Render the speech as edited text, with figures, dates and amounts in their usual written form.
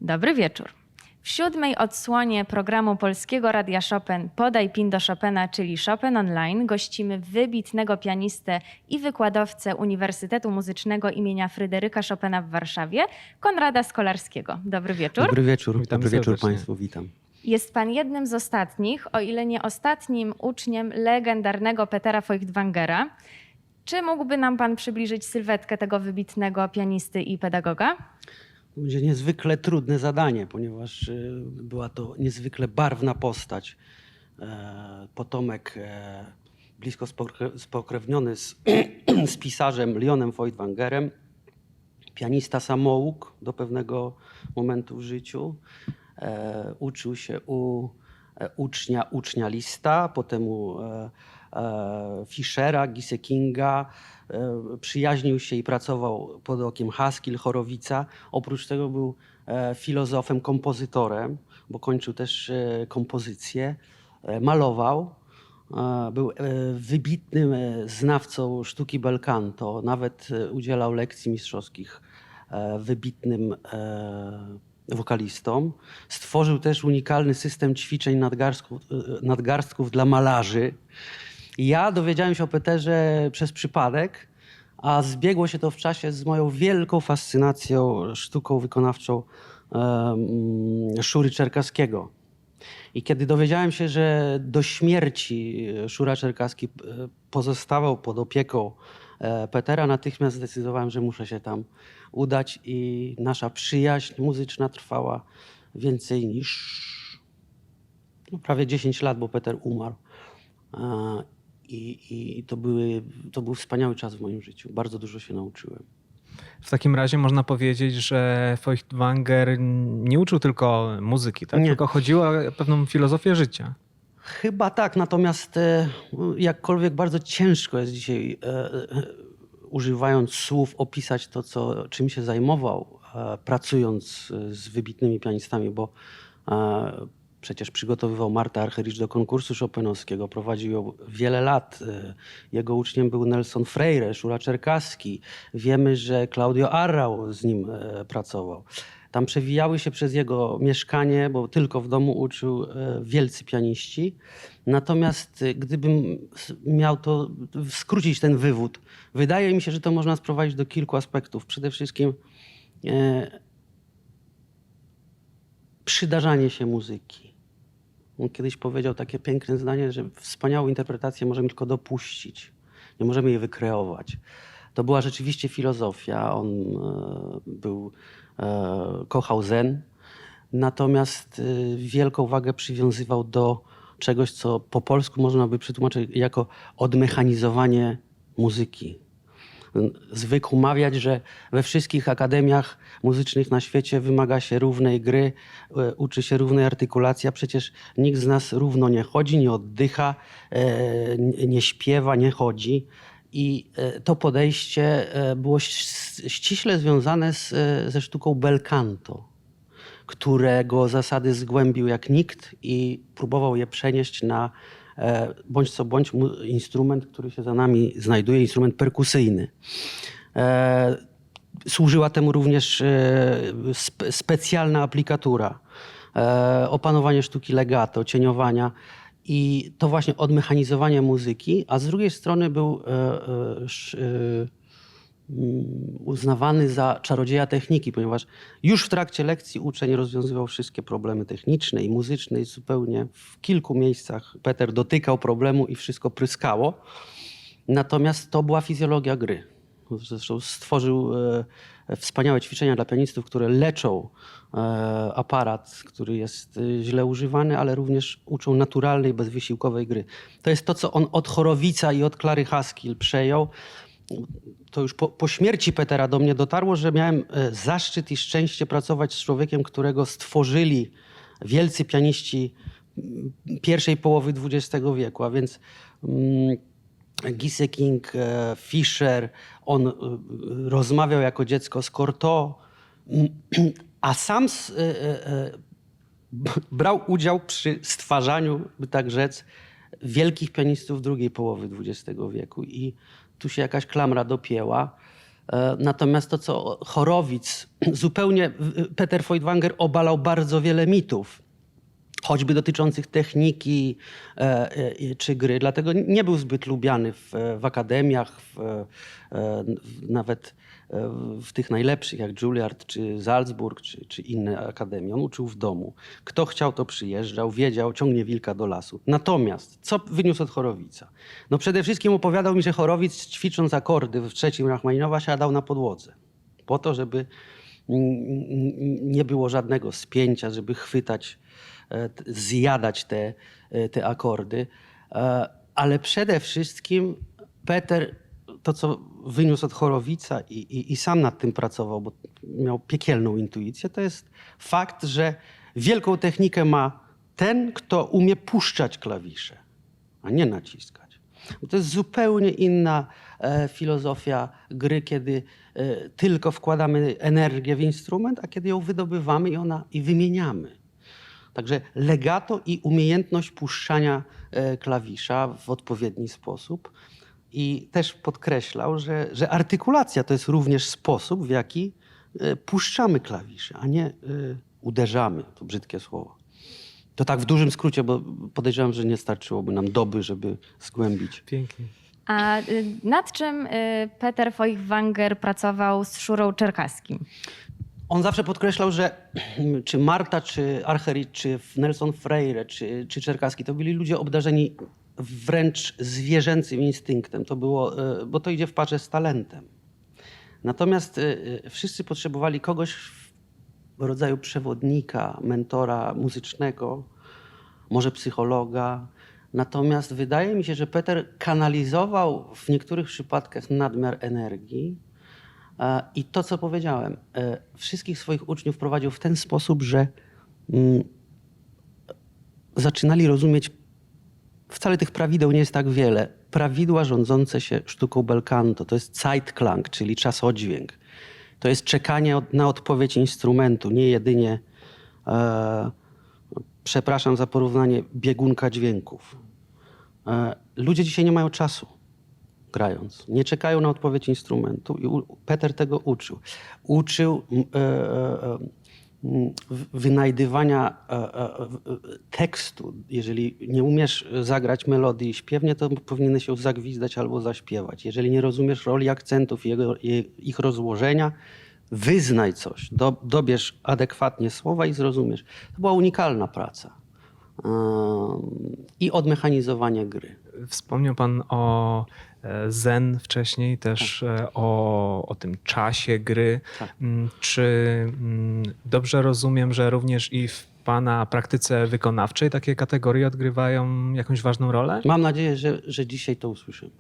Dobry wieczór. W 7. odsłonie programu Polskiego Radia Chopin Podaj PIN do Chopina, czyli Chopin Online, gościmy wybitnego pianistę i wykładowcę Uniwersytetu Muzycznego imienia Fryderyka Chopina w Warszawie, Konrada Skolarskiego. Dobry wieczór. Dobry wieczór. Witamy Dobry wieczór serdecznie. Państwu, witam. Jest pan jednym z ostatnich, o ile nie ostatnim uczniem legendarnego Petera Feuchtwangera. Czy mógłby nam pan przybliżyć sylwetkę tego wybitnego pianisty i pedagoga? To będzie niezwykle trudne zadanie, ponieważ była to niezwykle barwna postać. Potomek blisko spokrewniony z pisarzem Leonem Feuchtwangerem. Pianista samouk do pewnego momentu w życiu. Uczył się u ucznia Lista, potem u Fischera, Giesekinga. Przyjaźnił się i pracował pod okiem Haskell, Horowica. Oprócz tego był filozofem, kompozytorem, bo kończył też kompozycję. Malował. Był wybitnym znawcą sztuki bel canto. Nawet udzielał lekcji mistrzowskich wybitnym wokalistom. Stworzył też unikalny system ćwiczeń nadgarstków dla malarzy. Ja dowiedziałem się o Peterze przez przypadek, a zbiegło się to w czasie z moją wielką fascynacją sztuką wykonawczą Szury Czerkaskiego. I kiedy dowiedziałem się, że do śmierci Szura Czerkaski pozostawał pod opieką Petera, natychmiast zdecydowałem, że muszę się tam udać i nasza przyjaźń muzyczna trwała więcej niż prawie 10 lat, bo Peter umarł. I to był wspaniały czas w moim życiu. Bardzo dużo się nauczyłem. W takim razie można powiedzieć, że Feuchtwanger nie uczył tylko muzyki, tak? Nie. Tylko chodziło o pewną filozofię życia. Chyba tak, natomiast jakkolwiek bardzo ciężko jest dzisiaj, używając słów, opisać to, czym się zajmował, pracując z wybitnymi pianistami, bo przecież przygotowywał Martę Argerich do konkursu chopinowskiego, prowadził ją wiele lat. Jego uczniem był Nelson Freire, Szura Czerkaski. Wiemy, że Claudio Arrau z nim pracował. Tam przewijały się przez jego mieszkanie, bo tylko w domu uczył wielcy pianiści. Natomiast gdybym miał to skrócić ten wywód, wydaje mi się, że to można sprowadzić do kilku aspektów. Przede wszystkim przydarzanie się muzyki. On kiedyś powiedział takie piękne zdanie, że wspaniałą interpretację możemy tylko dopuścić. Nie możemy jej wykreować. To była rzeczywiście filozofia. On kochał zen. Natomiast wielką wagę przywiązywał do czegoś, co po polsku można by przetłumaczyć jako odmechanizowanie muzyki. Zwykł mawiać, że we wszystkich akademiach muzycznych na świecie wymaga się równej gry, uczy się równej artykulacji, a przecież nikt z nas równo nie chodzi, nie oddycha, nie śpiewa, nie chodzi. I to podejście było ściśle związane ze sztuką bel canto, którego zasady zgłębił jak nikt i próbował je przenieść na bądź co bądź instrument, który się za nami znajduje, instrument perkusyjny. Służyła temu również specjalna aplikatura, opanowanie sztuki legato, cieniowania i to właśnie odmechanizowanie muzyki, a z drugiej strony był uznawany za czarodzieja techniki, ponieważ już w trakcie lekcji uczeń rozwiązywał wszystkie problemy techniczne i muzyczne i zupełnie w kilku miejscach Peter dotykał problemu i wszystko pryskało. Natomiast to była fizjologia gry. Zresztą stworzył wspaniałe ćwiczenia dla pianistów, które leczą aparat, który jest źle używany, ale również uczą naturalnej, bezwysiłkowej gry. To jest to, co on od Horowica i od Clary Haskell przejął. To już po śmierci Petera do mnie dotarło, że miałem zaszczyt i szczęście pracować z człowiekiem, którego stworzyli wielcy pianiści pierwszej połowy XX wieku, a więc Gieseking, Fischer. On rozmawiał jako dziecko z Cortot, a sam brał udział przy stwarzaniu, by tak rzec, wielkich pianistów drugiej połowy XX wieku. I tu się jakaś klamra dopięła. Natomiast to, co Chorowic, zupełnie Peter Feuchtwanger obalał bardzo wiele mitów, choćby dotyczących techniki czy gry. Dlatego nie był zbyt lubiany w akademiach, nawet w tych najlepszych, jak Juilliard, czy Salzburg, czy inne akademie. On uczył w domu. Kto chciał, to przyjeżdżał, wiedział, ciągnie wilka do lasu. Natomiast, co wyniósł od Chorowica? No przede wszystkim opowiadał mi, że Chorowic, ćwicząc akordy w trzecim Rachmaninowa, siadał na podłodze. Po to, żeby nie było żadnego spięcia, żeby chwytać, zjadać te akordy. Ale przede wszystkim Peter, to co wyniósł od Chorowica i sam nad tym pracował, bo miał piekielną intuicję, to jest fakt, że wielką technikę ma ten, kto umie puszczać klawisze, a nie naciskać. To jest zupełnie inna filozofia gry, kiedy tylko wkładamy energię w instrument, a kiedy ją wydobywamy i wymieniamy. Także legato i umiejętność puszczania klawisza w odpowiedni sposób. I też podkreślał, że artykulacja to jest również sposób, w jaki puszczamy klawisze, a nie uderzamy. To brzydkie słowo. To tak w dużym skrócie, bo podejrzewam, że nie starczyłoby nam doby, żeby zgłębić. Pięknie. A nad czym Peter Feuchtwanger pracował z Szurą Czerkaskim? On zawsze podkreślał, że czy Marta, czy Archerich, czy Nelson Freire, czy Czerkaski to byli ludzie obdarzeni wręcz zwierzęcym instynktem. To było, bo to idzie w parze z talentem. Natomiast wszyscy potrzebowali kogoś w rodzaju przewodnika, mentora muzycznego, może psychologa. Natomiast wydaje mi się, że Peter kanalizował w niektórych przypadkach nadmiar energii. I to, co powiedziałem, wszystkich swoich uczniów prowadził w ten sposób, że zaczynali rozumieć, wcale tych prawideł nie jest tak wiele, prawidła rządzące się sztuką bel canto. To jest Zeitklang, czyli czasodźwięk. To jest czekanie na odpowiedź instrumentu, nie jedynie, przepraszam za porównanie, biegunka dźwięków. Ludzie dzisiaj nie mają czasu grając. Nie czekają na odpowiedź instrumentu i Peter tego uczył. Uczył wynajdywania tekstu. Jeżeli nie umiesz zagrać melodii śpiewnie, to powinieneś ją zagwizdać albo zaśpiewać. jeżeli nie rozumiesz roli akcentów i ich rozłożenia, wyznaj coś. Dobierz adekwatnie słowa i zrozumiesz. To była unikalna praca. I odmechanizowanie gry. Wspomniał pan o zen wcześniej, też o tym czasie gry. Tak. Czy dobrze rozumiem, że również i w pana praktyce wykonawczej takie kategorie odgrywają jakąś ważną rolę? Mam nadzieję, że dzisiaj to usłyszymy.